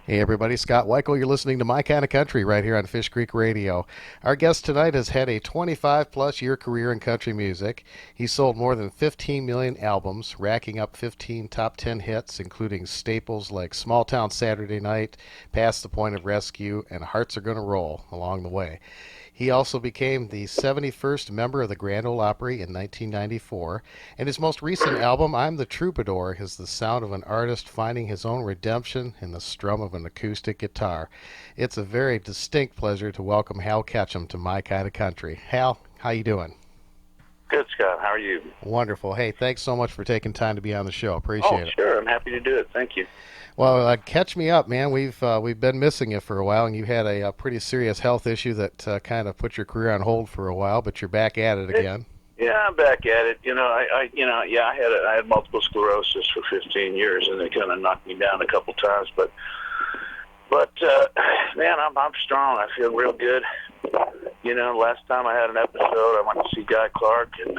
Hey everybody, Scott Weichel. You're listening to My Kind of Country right here on Fish Creek Radio. Our guest tonight has had a 25 plus year career in country music. He's sold more than 15 million albums, racking up 15 top 10 hits, including staples like Small Town Saturday Night, Past the Point of Rescue, and Hearts Are Gonna Roll along the way. He also became the 71st member of the Grand Ole Opry in 1994, and his most recent album, I'm the Troubadour, is the sound of an artist finding his own redemption in the strum of an acoustic guitar. It's a very distinct pleasure to welcome Hal Ketchum to My Kind of Country. Hal, how you doing? Good, Scott. How are you? Wonderful. Hey, thanks so much for taking time to be on the show. Appreciate it. Sure. I'm happy to do it. Thank you. Well, catch me up, man. We've been missing you for a while, and you had a pretty serious health issue that kind of put your career on hold for a while, but you're back at it again. Yeah, I'm back at it. I had multiple sclerosis for 15 years, and they kind of knocked me down a couple times. But man, I'm strong. I feel real good. Last time I had an episode, I went to see Guy Clark, and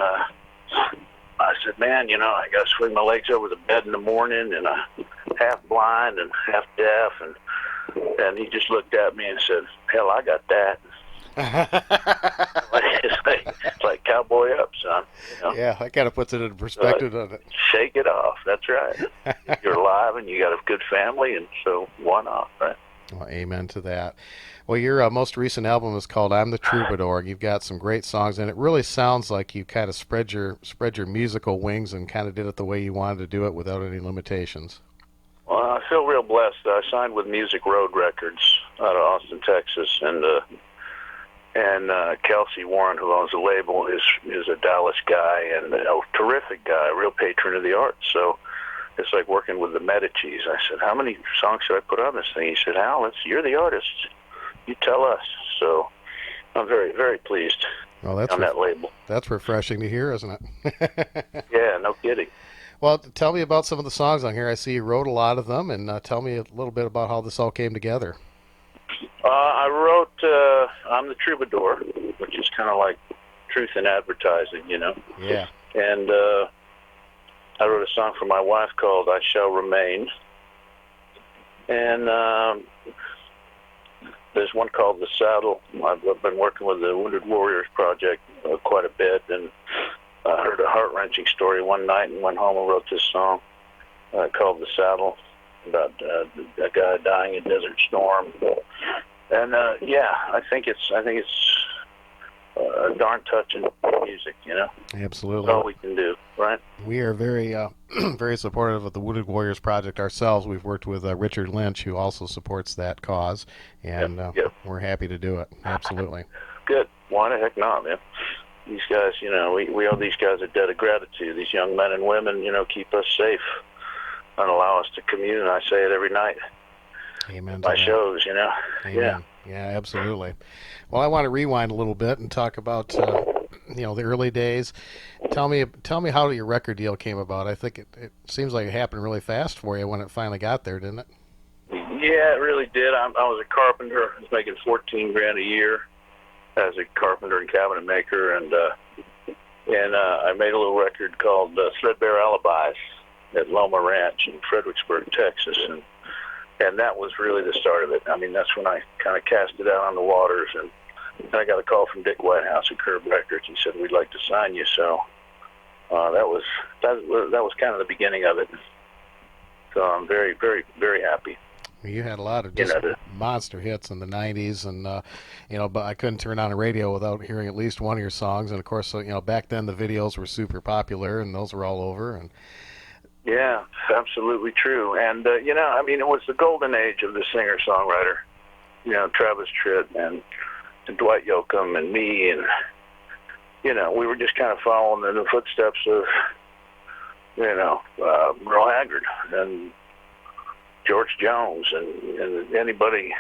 I said, man, I got to swing my legs over the bed in the morning, and I'm half blind and half deaf, and he just looked at me and said, hell, I got that. it's like cowboy up, son. Yeah, that kind of puts it in perspective, doesn't it? Shake it off. That's right. You're alive, and you got a good family, and so why not, right? Well, amen to that. Well, your most recent album is called "I'm the Troubadour." You've got some great songs, and it really sounds like you kind of spread your musical wings and kind of did it the way you wanted to do it without any limitations. Well, I feel real blessed. I signed with Music Road Records out of Austin, Texas, and Kelsey Warren, who owns the label, is a Dallas guy and a terrific guy, a real patron of the arts. So it's like working with the Medicis. I said, how many songs should I put on this thing? He said, Hal, you're the artist. You tell us. So I'm very, very pleased on that label. That's refreshing to hear, isn't it? Yeah, no kidding. Well, tell me about some of the songs on here. I see you wrote a lot of them, and tell me a little bit about how this all came together. I wrote I'm the Troubadour, which is kind of like truth in advertising, Yeah. And I wrote a song for my wife called I Shall Remain. And there's one called The Saddle. I've been working with the Wounded Warriors Project quite a bit, and I heard a heart-wrenching story one night and went home and wrote this song called The Saddle about a guy dying in Desert Storm. And I think it's darn touching music, Absolutely. That's all we can do, right? We are very, very supportive of the Wounded Warriors Project ourselves. We've worked with Richard Lynch, who also supports that cause, and we're happy to do it. Absolutely. Good. Why the heck not, man? These guys, we owe these guys a debt of gratitude. These young men and women, keep us safe and allow us to commune. I say it every night. Amen. My shows, Amen. Yeah, absolutely. Well, I want to rewind a little bit and talk about the early days. Tell me how your record deal came about. I think it seems like it happened really fast for you when it finally got there, didn't it? Yeah, it really did. I was a carpenter. I was making $14,000 a year as a carpenter and cabinet maker, and I made a little record called Threadbare Alibis at Loma Ranch in Fredericksburg, Texas, and that was really the start of it. I mean, that's when I kind of cast it out on the waters, and I got a call from Dick Whitehouse at Curb Records. He said, we'd like to sign you. So that was kind of the beginning of it. So I'm very, very, very happy. You had a lot of just monster hits in the 90s, and but I couldn't turn on a radio without hearing at least one of your songs. And of course, back then the videos were super popular, and those were all over. And yeah, absolutely true. And it was the golden age of the singer-songwriter. Travis Tritt and Dwight Yoakam and me, and we were just kind of following in the footsteps of Merle Haggard and George Jones and anybody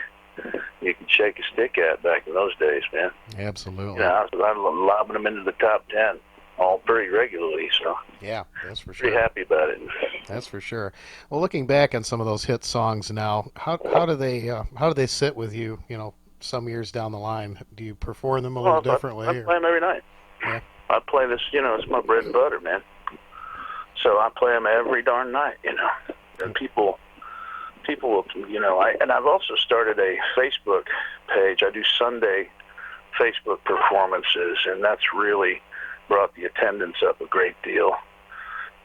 you could shake a stick at back in those days, man. Absolutely. I was lobbing them into the top 10 all pretty regularly, so yeah, that's for sure. Pretty happy about it. That's for sure. Well, looking back on some of those hit songs now, how do they sit with you? Some years down the line, do you perform them a little differently? I play them every night. Yeah. I play this. It's my bread and butter, man. So I play them every darn night. And people people will, and I've also started a Facebook page. I do Sunday Facebook performances, and that's really brought the attendance up a great deal.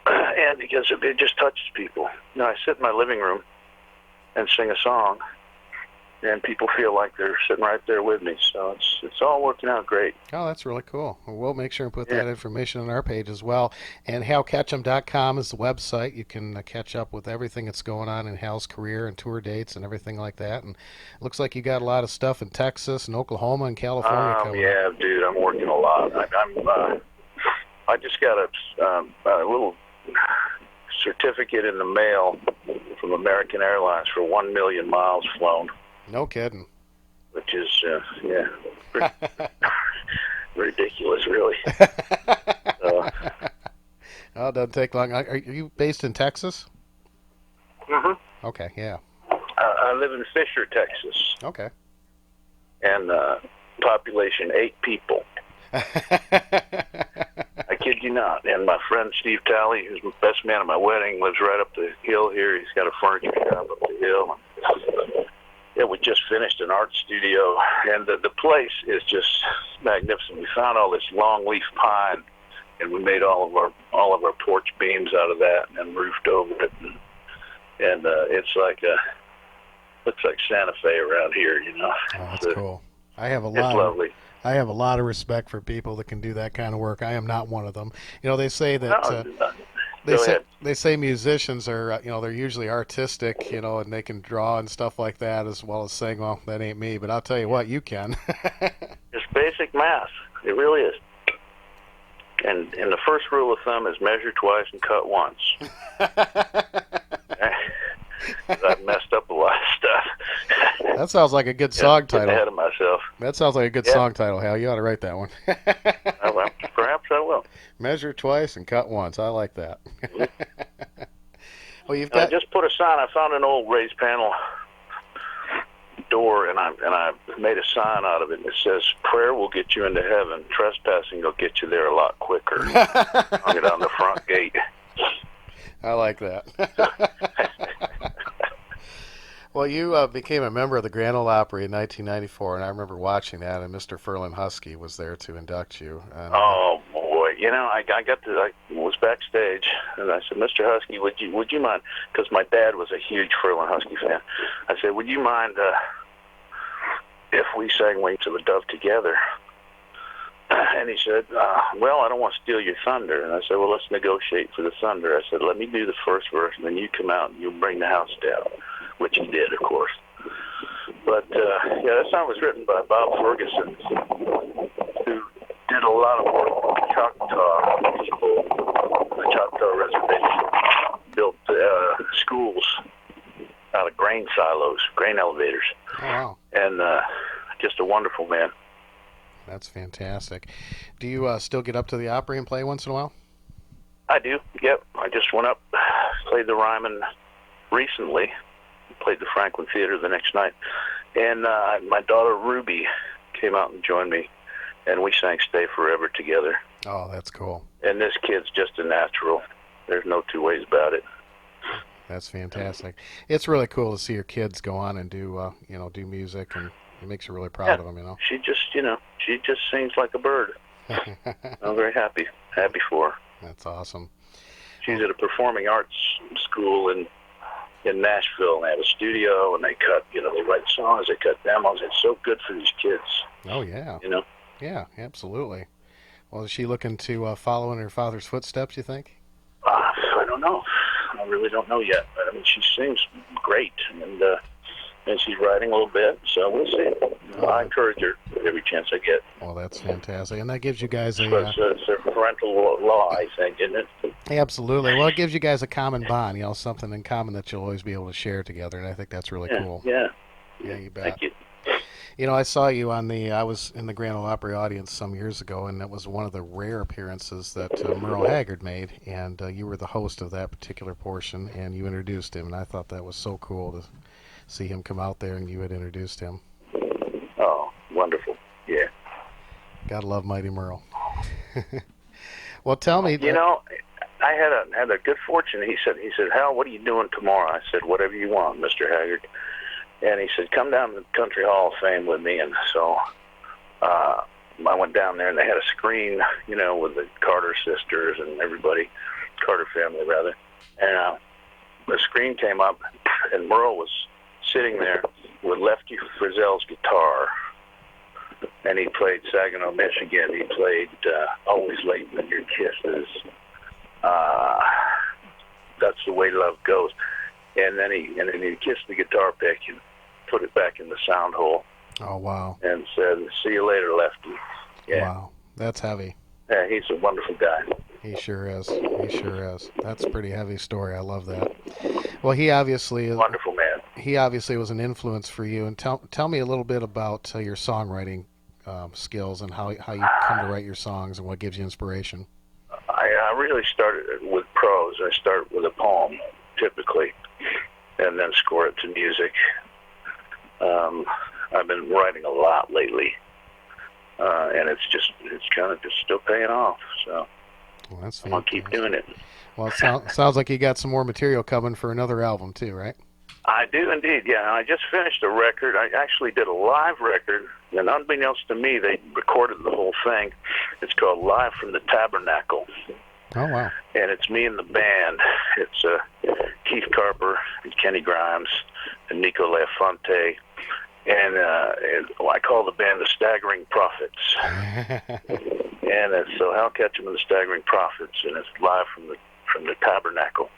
And because it just touches people. I sit in my living room and sing a song, and people feel like they're sitting right there with me. So it's all working out great. Oh, that's really cool. Well, we'll make sure and put that information on our page as well. And HalKetchum.com is the website. You can catch up with everything that's going on in Hal's career and tour dates and everything like that. And it looks like you got a lot of stuff in Texas and Oklahoma and California coming up. Dude, I'm working a lot. I just got a little certificate in the mail from American Airlines for 1 million miles flown. No kidding. Which is, ridiculous, really. Oh, it doesn't take long. Are you based in Texas? Mm-hmm. Okay, yeah. I live in Fisher, Texas. Okay. And population 8 people. I kid you not. And my friend Steve Talley, who's the best man at my wedding, lives right up the hill here. He's got a furniture shop up the hill. Yeah, we just finished an art studio, and the place is just magnificent. We found all this longleaf pine, and we made all of our porch beams out of that, and roofed over it, and it's looks like Santa Fe around here, Oh, that's cool. It's lovely. I have a lot of respect for people that can do that kind of work. I am not one of them. They say that they say musicians are they're usually artistic, and they can draw and stuff like that as well as sing. Well, that ain't me, but I'll tell you what, you can. It's basic math. It really is. And the first rule of thumb is measure twice and cut once. I've messed up a lot of stuff. That sounds like a good song title. Ahead of myself. That sounds like a good song title, Hal. You ought to write that one. Perhaps I will. Measure twice and cut once. I like that. Well, I just put a sign. I found an old raised panel door, and I made a sign out of it. And it says, "Prayer will get you into heaven. Trespassing will get you there a lot quicker." Hung it on the front gate. I like that. Well, you became a member of the Grand Ole Opry in 1994, and I remember watching that, and Mr. Ferlin Husky was there to induct you. And, oh, boy. I was backstage, and I said, "Mr. Husky, would you mind?" Because my dad was a huge Ferlin Husky fan. I said, "Would you mind if we sang Wings of a Dove together?" And he said, "Well, I don't want to steal your thunder." And I said, "Well, let's negotiate for the thunder." I said, "Let me do the first verse, and then you come out and you bring the house down," which he did, of course. But, that song was written by Bob Ferguson, who did a lot of work with the Choctaw people, the Choctaw Reservation, built schools out of grain silos, grain elevators. Oh, wow. And just a wonderful man. That's fantastic. Do you still get up to the Opry and play once in a while? I do, yep. I just went up, played the Ryman recently, played the Franklin Theater the next night, and my daughter Ruby came out and joined me, and we sang Stay Forever together. Oh, that's cool. And this kid's just a natural. There's no two ways about it. That's fantastic. It's really cool to see your kids go on and do music, and it makes you really proud of them, She just sings like a bird. I'm very happy for her. That's awesome. She's at a performing arts school in Nashville, and they have a studio, and they write songs, they cut demos. It's so good for these kids. Oh, yeah. Yeah, absolutely. Well, is she looking to follow in her father's footsteps, you think? I don't know. I really don't know yet. I mean, she sings great, and she's writing a little bit, so we'll see. I encourage her every chance I get. Well, that's fantastic. And that gives you guys it's a parental law, I think, isn't it? Absolutely. Well, it gives you guys a common bond, something in common that you'll always be able to share together, and I think that's really cool. Yeah. Yeah, you bet. Thank you. I saw you I was in the Grand Ole Opry audience some years ago, and that was one of the rare appearances that Merle Haggard made, and you were the host of that particular portion, and you introduced him, and I thought that was so cool to see him come out there and you had introduced him. Oh, wonderful. Yeah. Gotta love Mighty Merle. Well, tell me. I had a good fortune. He said, Hal, what are you doing tomorrow? I said, whatever you want, Mr. Haggard. And he said, come down to the Country Hall of Fame with me. And so I went down there, and they had a screen, you know, with the Carter sisters and everybody, Carter family rather. And the screen came up, and Merle was sitting there with Lefty Frizzell's guitar. And he played Saginaw, Michigan. He played Always Late in Your Kisses. That's the Way Love Goes. And then he kissed the guitar pick and put it back in the sound hole. Oh, wow. And said, see you later, Lefty. Yeah. Wow. That's heavy. Yeah, he's a wonderful guy. He sure is. He sure is. That's a pretty heavy story. I love that. Well, he obviously is. Wonderful man. He obviously was an influence for you. And tell me a little bit about your songwriting skills and how you come to write your songs and what gives you inspiration. I really started with prose. I start with a poem, typically, and then score it to music. I've been writing a lot lately, and it's kind of just still paying off. So well, that's I'm gonna keep doing it. Well, it sounds like you got some more material coming for another album too, right? I do indeed, yeah. I just finished a record. I actually did a live record, and unbeknownst to me, they recorded the whole thing. It's called Live from the Tabernacle. Oh, wow. And it's me and the band. It's Keith Carper and Kenny Grimes and Nico Lafonte. And I call the band the Staggering Prophets. And it's so Hal Ketchum and the Staggering Prophets, and it's live from the Tabernacle.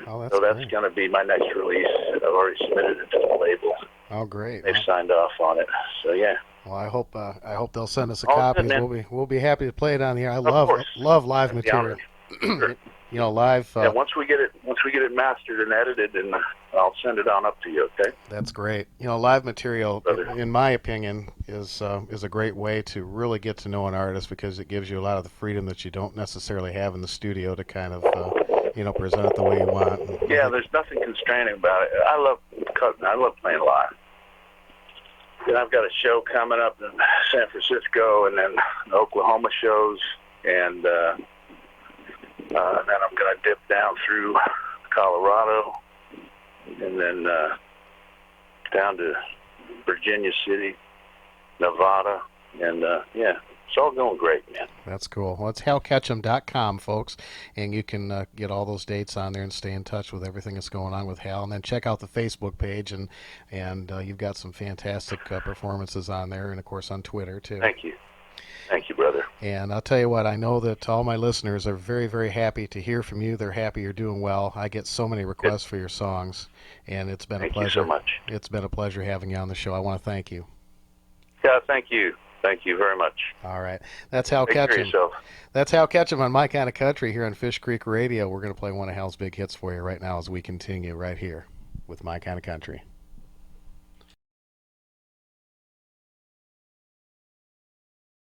Oh, that's going to be my next release. I've already submitted it to the label. Oh, great. They've signed off on it. So yeah. Well, I hope they'll send us a copy. We'll be happy to play it on here. I love live material. Sure. You know, live. Yeah, once we get it mastered and edited, and I'll send it on up to you. Okay. That's great. You know, live material, in my opinion, is a great way to really get to know an artist because it gives you a lot of the freedom that you don't necessarily have in the studio to kind of present it the way you want. Yeah, there's nothing constraining about it. I love playing live. And I've got a show coming up in San Francisco, and then Oklahoma shows, and then I'm going to dip down through Colorado, and then down to Virginia City, Nevada, and yeah. It's all going great, man. That's cool. Well, it's halketchum.com, folks, and you can get all those dates on there and stay in touch with everything that's going on with Hal. And then check out the Facebook page, and you've got some fantastic performances on there, and, of course, on Twitter, too. Thank you. Thank you, brother. And I'll tell you what, I know that all my listeners are very, very happy to hear from you. They're happy you're doing well. I get so many requests for your songs, and it's been a pleasure. Thank you so much. It's been a pleasure having you on the show. I want to thank you. Yeah, thank you. Thank you very much. All right. That's Hal Ketchum. That's Hal Ketchum on My Kind of Country here on Fish Creek Radio. We're going to play one of Hal's big hits for you right now as we continue right here with My Kind of Country.